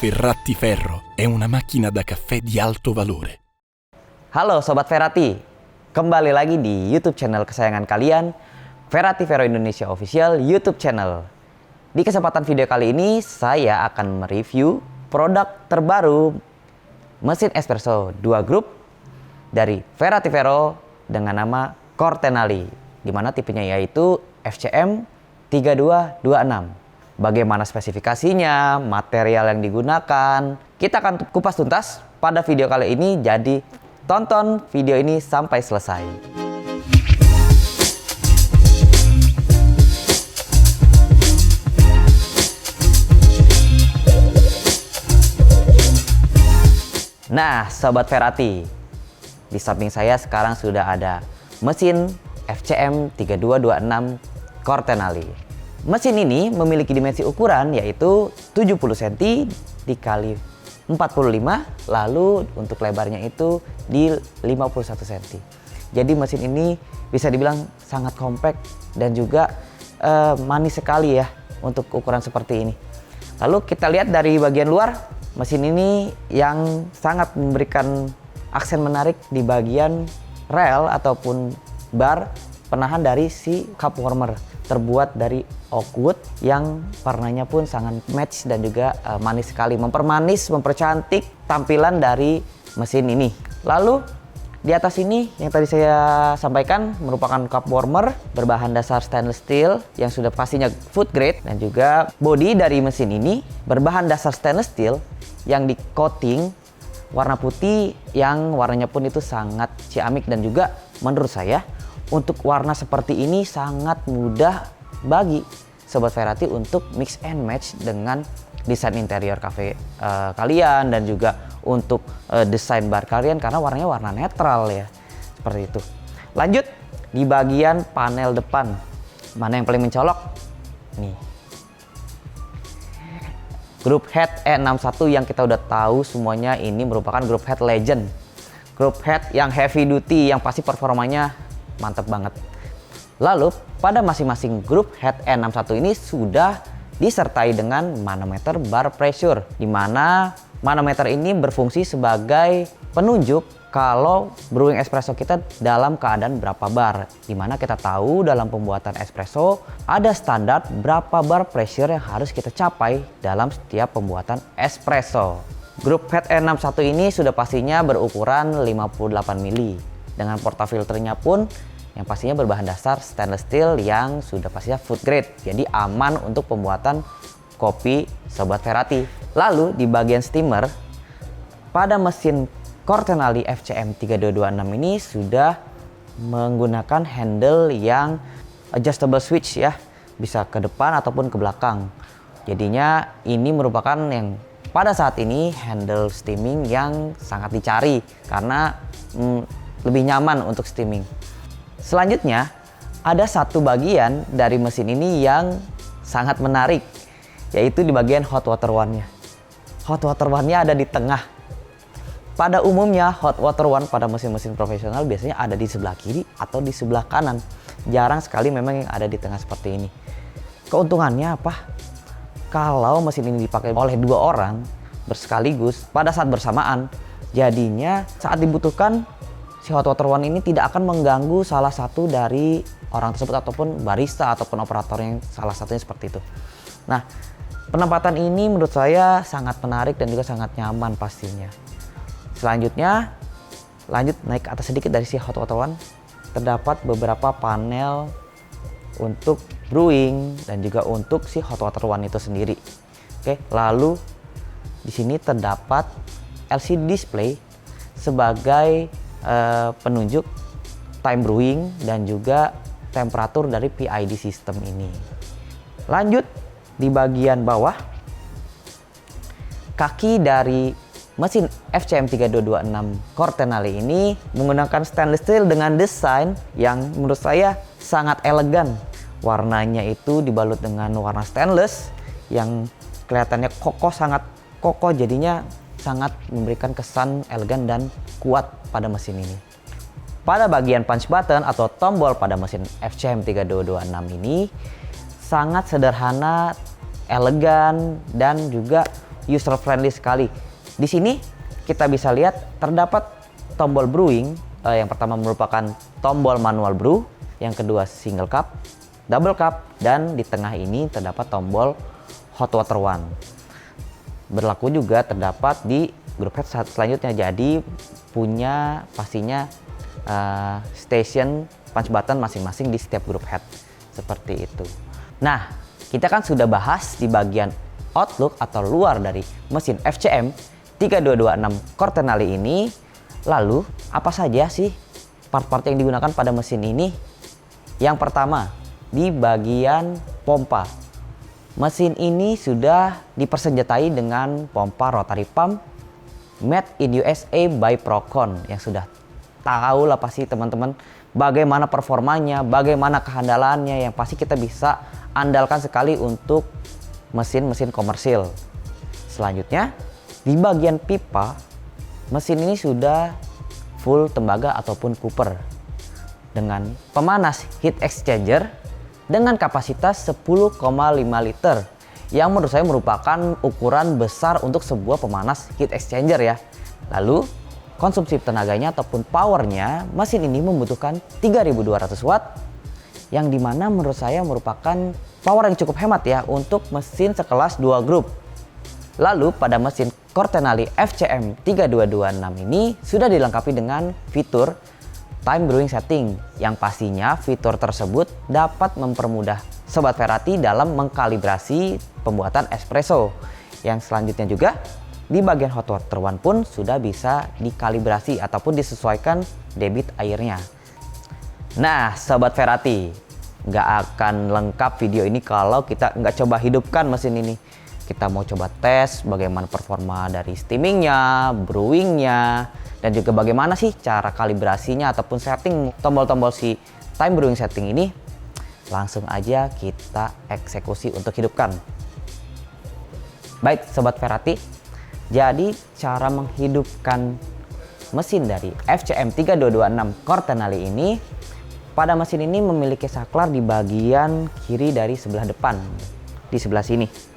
Ferrati Ferro è una macchina da caffè di alto valore. Halo Sobat Ferrati, kembali lagi di YouTube channel kesayangan kalian, Ferrati Ferro Indonesia Official YouTube channel. Di kesempatan video kali ini, saya akan mereview produk terbaru mesin espresso 2 grup dari Ferrati Ferro dengan nama Cortenali, di mana tipenya yaitu FCM 3226. Bagaimana spesifikasinya, material yang digunakan, kita akan kupas tuntas pada video kali ini, jadi tonton video ini sampai selesai. Nah, Sobat Ferrati, di samping saya sekarang sudah ada mesin FCM 3226 Cortenali. Mesin ini memiliki dimensi ukuran yaitu 70 cm dikali 45, lalu untuk lebarnya itu di 51 cm. Jadi mesin ini bisa dibilang sangat kompak dan juga manis sekali ya untuk ukuran seperti ini. Lalu kita lihat dari bagian luar, mesin ini yang sangat memberikan aksen menarik di bagian rel ataupun bar penahan dari si cup warmer, terbuat dari oak wood yang warnanya pun sangat match dan juga manis sekali, mempermanis, mempercantik tampilan dari mesin ini. Lalu di atas ini yang tadi saya sampaikan merupakan cup warmer berbahan dasar stainless steel yang sudah pastinya food grade, dan juga bodi dari mesin ini berbahan dasar stainless steel yang di coating warna putih yang warnanya pun itu sangat ciamik, dan juga menurut saya untuk warna seperti ini sangat mudah bagi Sobat Ferrati untuk mix and match dengan desain interior cafe kalian, dan juga untuk desain bar kalian, karena warnanya warna netral ya, seperti itu. Lanjut di bagian panel depan, mana yang paling mencolok? Nih, grup head E61 yang kita udah tahu semuanya ini merupakan grup head legend, grup head yang heavy duty yang pasti performanya mantap banget. Lalu pada masing-masing grup head E61 ini sudah disertai dengan manometer bar pressure, di mana manometer ini berfungsi sebagai penunjuk kalau brewing espresso kita dalam keadaan berapa bar, di mana kita tahu dalam pembuatan espresso ada standar berapa bar pressure yang harus kita capai dalam setiap pembuatan espresso. Grup head E61 ini sudah pastinya berukuran 58 mili. Dengan portafilternya pun yang pastinya berbahan dasar stainless steel yang sudah pastinya food grade, jadi aman untuk pembuatan kopi Sobat Ferrati. Lalu di bagian steamer, pada mesin Cortenali FCM 3226 ini sudah menggunakan handle yang adjustable switch ya, bisa ke depan ataupun ke belakang. Jadinya ini merupakan yang pada saat ini handle steaming yang sangat dicari karena lebih nyaman untuk steaming. Selanjutnya ada satu bagian dari mesin ini yang sangat menarik, yaitu di bagian hot water one-nya. Hot water one-nya ada di tengah. Pada umumnya hot water one pada mesin-mesin profesional biasanya ada di sebelah kiri atau di sebelah kanan. Jarang sekali memang yang ada di tengah seperti ini. Keuntungannya apa? Kalau mesin ini dipakai oleh 2 orang bersekaligus pada saat bersamaan, jadinya saat dibutuhkan si hot water one ini tidak akan mengganggu salah satu dari orang tersebut ataupun barista ataupun operator yang salah satunya seperti itu. Nah, penempatan ini menurut saya sangat menarik dan juga sangat nyaman pastinya. Selanjutnya, lanjut naik ke atas sedikit dari si hot water one, terdapat beberapa panel untuk brewing dan juga untuk si hot water one itu sendiri. Oke, lalu di sini terdapat LCD display sebagai penunjuk time brewing dan juga temperatur dari PID sistem ini. Lanjut di bagian bawah, kaki dari mesin FCM 3226 Cortenali ini menggunakan stainless steel dengan desain yang menurut saya sangat elegan. Warnanya itu dibalut dengan warna stainless yang kelihatannya kokoh, sangat kokoh, jadinya sangat memberikan kesan elegan dan kuat pada mesin ini. Pada bagian punch button atau tombol pada mesin FCM 3226 ini sangat sederhana, elegan, dan juga user friendly sekali. Di sini kita bisa lihat terdapat tombol brewing. Yang pertama merupakan tombol manual brew, yang kedua single cup, double cup, dan di tengah ini terdapat tombol hot water one. Berlaku juga terdapat di grup head selanjutnya, jadi punya pastinya station punch button masing-masing di setiap grup head seperti itu. Nah, kita kan sudah bahas di bagian outlook atau luar dari mesin FCM 3226 core Tenali ini. Lalu apa saja sih part-part yang digunakan pada mesin ini? Yang pertama, di bagian pompa. Mesin ini sudah dipersenjatai dengan pompa rotary pump made in USA by Procon, yang sudah tahu lah pasti teman-teman bagaimana performanya, bagaimana kehandalannya, yang pasti kita bisa andalkan sekali untuk mesin-mesin komersil. Selanjutnya, di bagian pipa, mesin ini sudah full tembaga ataupun cooper dengan pemanas heat exchanger dengan kapasitas 10,5 liter, yang menurut saya merupakan ukuran besar untuk sebuah pemanas heat exchanger ya. Lalu konsumsi tenaganya ataupun powernya, mesin ini membutuhkan 3200 watt, yang dimana menurut saya merupakan power yang cukup hemat ya untuk mesin sekelas 2 grup. Lalu pada mesin core Tenali FCM 3226 ini sudah dilengkapi dengan fitur time brewing setting, yang pastinya fitur tersebut dapat mempermudah Sobat Ferrati dalam mengkalibrasi pembuatan espresso. Yang selanjutnya juga di bagian hot water one pun sudah bisa dikalibrasi ataupun disesuaikan debit airnya. Nah Sobat Ferrati, nggak akan lengkap video ini kalau kita nggak coba hidupkan mesin ini. Kita mau coba tes bagaimana performa dari steamingnya, brewingnya, dan juga bagaimana sih cara kalibrasinya ataupun setting tombol-tombol si time brewing setting ini. Langsung aja kita eksekusi untuk hidupkan. Baik Sobat Ferrati, jadi cara menghidupkan mesin dari FCM 3226 core Tenali ini, pada mesin ini memiliki saklar di bagian kiri dari sebelah depan, di sebelah sini.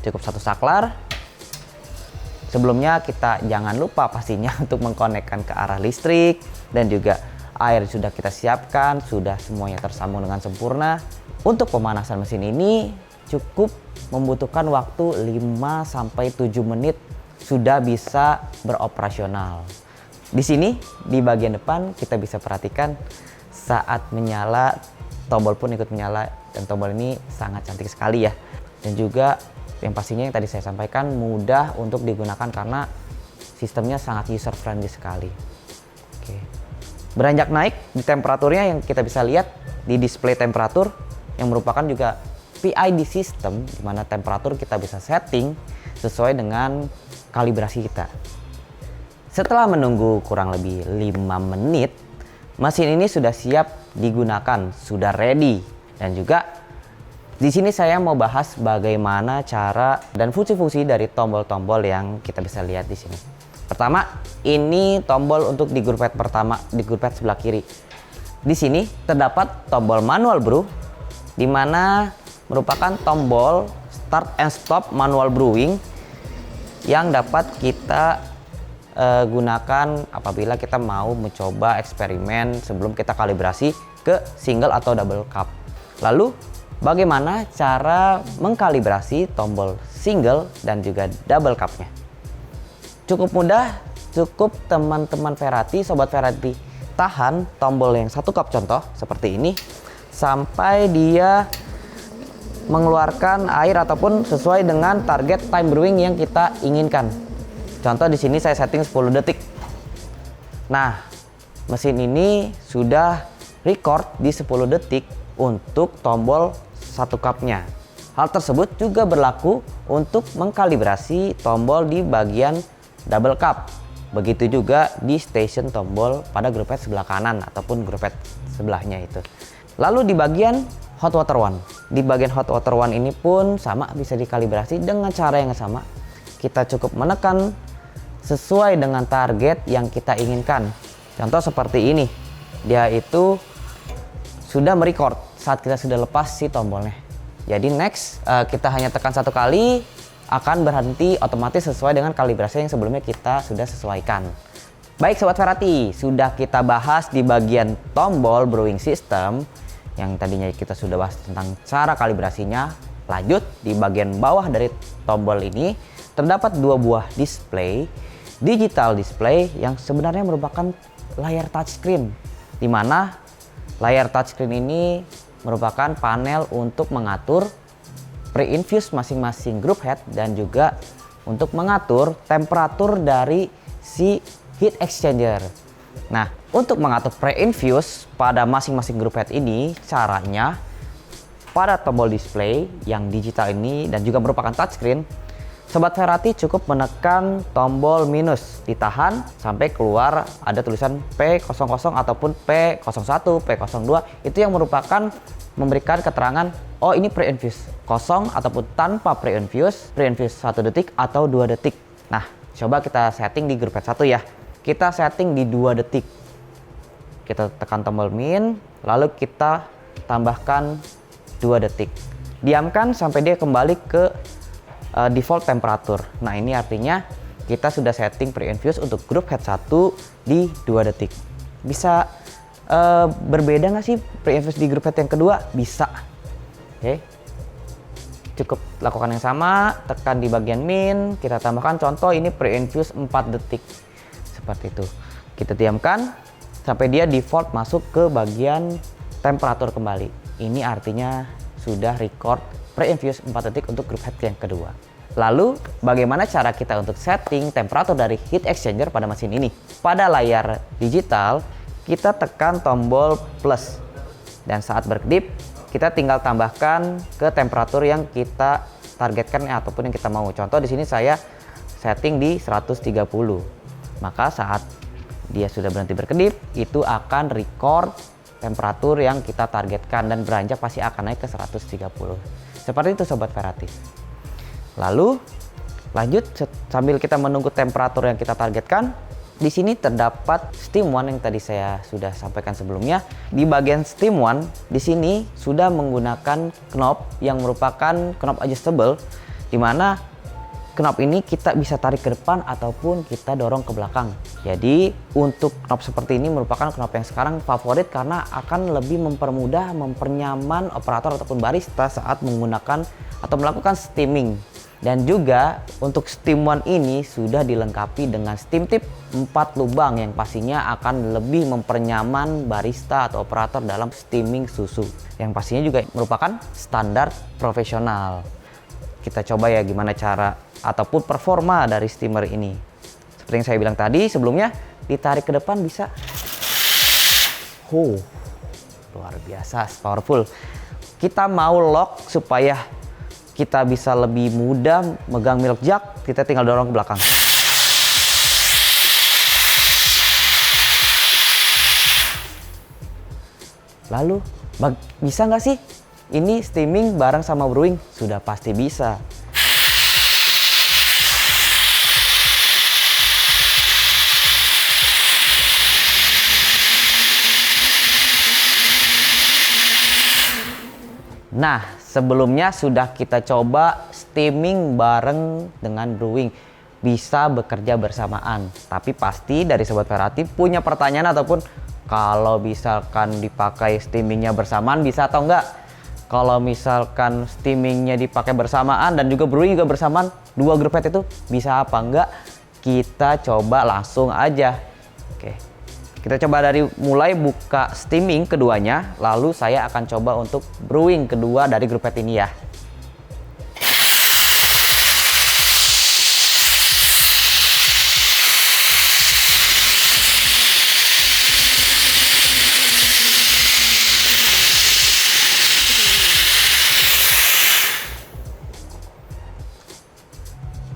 Cukup satu saklar. Sebelumnya kita jangan lupa pastinya untuk mengkonekkan ke arah listrik, dan juga air sudah kita siapkan, sudah semuanya tersambung dengan sempurna. Untuk pemanasan mesin ini cukup membutuhkan waktu 5-7 menit sudah bisa beroperasional. Di sini di bagian depan kita bisa perhatikan saat menyala tombol pun ikut menyala, dan tombol ini sangat cantik sekali ya. Dan juga yang pastinya yang tadi saya sampaikan mudah untuk digunakan karena sistemnya sangat user friendly sekali. Oke. Beranjak naik di temperaturnya yang kita bisa lihat di display temperatur yang merupakan juga PID system, di mana temperatur kita bisa setting sesuai dengan kalibrasi kita. Setelah menunggu kurang lebih 5 menit, mesin ini sudah siap digunakan, sudah ready. Dan juga di sini saya mau bahas bagaimana cara dan fungsi-fungsi dari tombol-tombol yang kita bisa lihat di sini. Pertama, ini tombol untuk di grup head pertama, di grup head sebelah kiri. Di sini terdapat tombol manual brew, di mana merupakan tombol start and stop manual brewing yang dapat kita gunakan apabila kita mau mencoba eksperimen sebelum kita kalibrasi ke single atau double cup. Lalu bagaimana cara mengkalibrasi tombol single dan juga double cupnya? Cukup mudah, cukup teman-teman Ferrati, Sobat Ferrati tahan tombol yang 1 cup contoh seperti ini sampai dia mengeluarkan air ataupun sesuai dengan target time brewing yang kita inginkan. Contoh di sini saya setting 10 detik. Nah, mesin ini sudah record di 10 detik untuk tombol 1 cupnya. Hal tersebut juga berlaku untuk mengkalibrasi tombol di bagian double cup. Begitu juga di station tombol pada grup head sebelah kanan ataupun grup head sebelahnya itu. Lalu di bagian hot water one. Di bagian hot water one ini pun sama, bisa dikalibrasi dengan cara yang sama. Kita cukup menekan sesuai dengan target yang kita inginkan. Contoh seperti ini. Dia itu sudah merecord saat kita sudah lepas si tombolnya. Jadi next kita hanya tekan 1 kali, akan berhenti otomatis sesuai dengan kalibrasi yang sebelumnya kita sudah sesuaikan. Baik Sobat Ferrati, sudah kita bahas di bagian tombol brewing system yang tadinya kita sudah bahas tentang cara kalibrasinya. Lanjut, di bagian bawah dari tombol ini terdapat dua buah display, digital display yang sebenarnya merupakan layar touchscreen, di mana layar touchscreen ini merupakan panel untuk mengatur pre-infuse masing-masing group head dan juga untuk mengatur temperatur dari si heat exchanger. Nah, untuk mengatur pre-infuse pada masing-masing group head ini, caranya pada tombol display yang digital ini dan juga merupakan touchscreen, Sobat Ferrati cukup menekan tombol minus, ditahan sampai keluar ada tulisan P00 ataupun P01, P02. Itu yang merupakan memberikan keterangan, oh ini pre-infuse kosong ataupun tanpa pre-infuse 1 detik atau 2 detik. Nah, coba kita setting di group head 1 ya. Kita setting di 2 detik. Kita tekan tombol min, lalu kita tambahkan 2 detik. Diamkan sampai dia kembali ke default temperatur. Nah, ini artinya kita sudah setting pre-infuse untuk group head 1 di 2 detik. Bisa berbeda nggak sih pre-infuse di group head yang kedua? Bisa. Oke. Cukup lakukan yang sama, tekan di bagian min, kita tambahkan contoh ini pre-infuse 4 detik. Seperti itu. Kita diamkan sampai dia default masuk ke bagian temperatur kembali. Ini artinya sudah record pre-infuse 4 detik untuk group head yang kedua. Lalu, bagaimana cara kita untuk setting temperatur dari heat exchanger pada mesin ini? Pada layar digital, kita tekan tombol plus. Dan saat berkedip, kita tinggal tambahkan ke temperatur yang kita targetkan ataupun yang kita mau. Contoh di sini saya setting di 130. Maka saat dia sudah berhenti berkedip, itu akan record temperatur yang kita targetkan dan beranjak pasti akan naik ke 130. Seperti itu Sobat Ferrati. Lalu lanjut sambil kita menunggu temperatur yang kita targetkan. Di sini terdapat steam one yang tadi saya sudah sampaikan sebelumnya. Di bagian steam one di sini sudah menggunakan knob yang merupakan knob adjustable, di mana knob ini kita bisa tarik ke depan ataupun kita dorong ke belakang. Jadi untuk knob seperti ini merupakan knob yang sekarang favorit karena akan lebih mempermudah, mempernyaman operator ataupun barista saat menggunakan atau melakukan steaming. Dan juga untuk steam one ini sudah dilengkapi dengan steam tip 4 lubang yang pastinya akan lebih mempernyaman barista atau operator dalam steaming susu. Yang pastinya juga merupakan standar profesional. Kita coba ya gimana cara ataupun performa dari steamer ini. Seperti yang saya bilang tadi sebelumnya, ditarik ke depan bisa. Luar biasa, powerful. Kita mau lock supaya kita bisa lebih mudah megang milk jug, kita tinggal dorong ke belakang. Lalu, bisa nggak sih ini steaming bareng sama brewing? Sudah pasti bisa. Nah, sebelumnya sudah kita coba steaming bareng dengan brewing. Bisa bekerja bersamaan. Tapi pasti dari Sobat Ferrati punya pertanyaan ataupun kalau misalkan dipakai steamingnya bersamaan bisa atau enggak? Kalau misalkan steamingnya dipakai bersamaan dan juga brewing juga bersamaan, dua group head itu bisa apa enggak? Kita coba langsung aja. Oke. Kita coba dari mulai buka steaming keduanya, lalu saya akan coba untuk brewing kedua dari group head ini ya.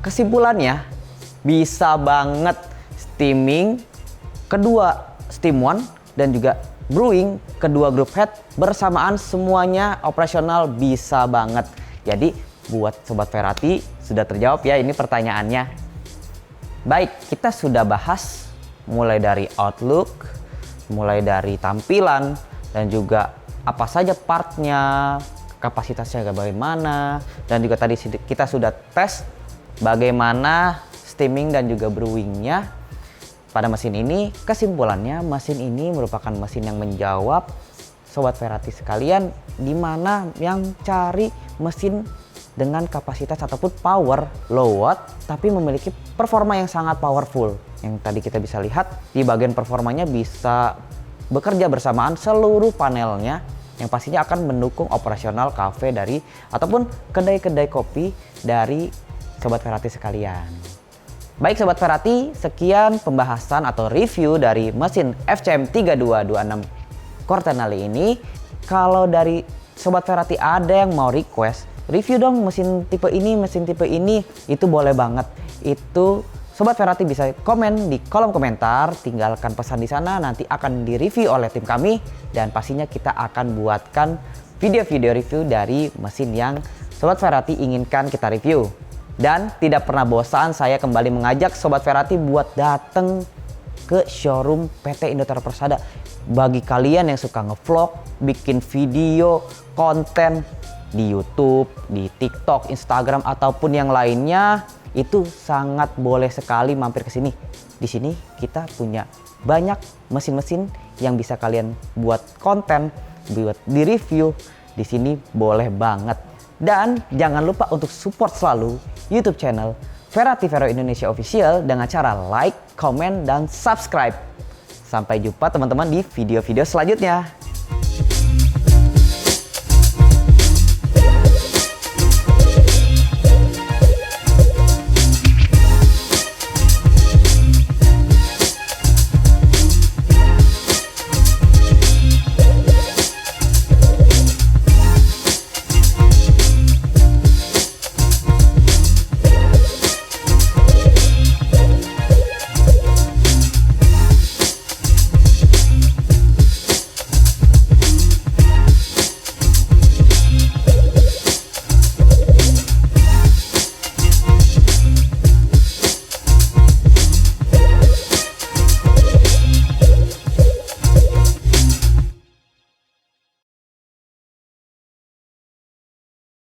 Kesimpulannya, bisa banget steaming kedua steam one dan juga brewing kedua group head bersamaan, semuanya operasional bisa banget. Jadi buat Sobat Ferrati sudah terjawab ya ini pertanyaannya. Baik, kita sudah bahas mulai dari outlook, mulai dari tampilan dan juga apa saja partnya, kapasitasnya bagaimana, dan juga tadi kita sudah tes bagaimana steaming dan juga brewingnya pada mesin ini. Kesimpulannya, mesin ini merupakan mesin yang menjawab Sobat Ferrati sekalian, di mana yang cari mesin dengan kapasitas ataupun power low watt tapi memiliki performa yang sangat powerful. Yang tadi kita bisa lihat di bagian performanya bisa bekerja bersamaan seluruh panelnya yang pastinya akan mendukung operasional cafe dari ataupun kedai-kedai kopi dari Sobat Ferrati sekalian. Baik Sobat Ferrati, sekian pembahasan atau review dari mesin FCM 3226 Cortanale ini. Kalau dari Sobat Ferrati ada yang mau request review dong mesin tipe ini, itu boleh banget. Itu Sobat Ferrati bisa komen di kolom komentar, tinggalkan pesan di sana, nanti akan direview oleh tim kami dan pastinya kita akan buatkan video-video review dari mesin yang Sobat Ferrati inginkan kita review. Dan tidak pernah bosan saya kembali mengajak Sobat Ferrati buat datang ke showroom PT Indoterra Persada. Bagi kalian yang suka ngevlog, bikin video, konten di YouTube, di TikTok, Instagram ataupun yang lainnya, itu sangat boleh sekali mampir ke sini. Di sini kita punya banyak mesin-mesin yang bisa kalian buat konten, buat di review. Di sini boleh banget. Dan jangan lupa untuk support selalu YouTube channel Ferrati Vero Indonesia Official dengan cara like, comment, dan subscribe. Sampai jumpa teman-teman di video-video selanjutnya.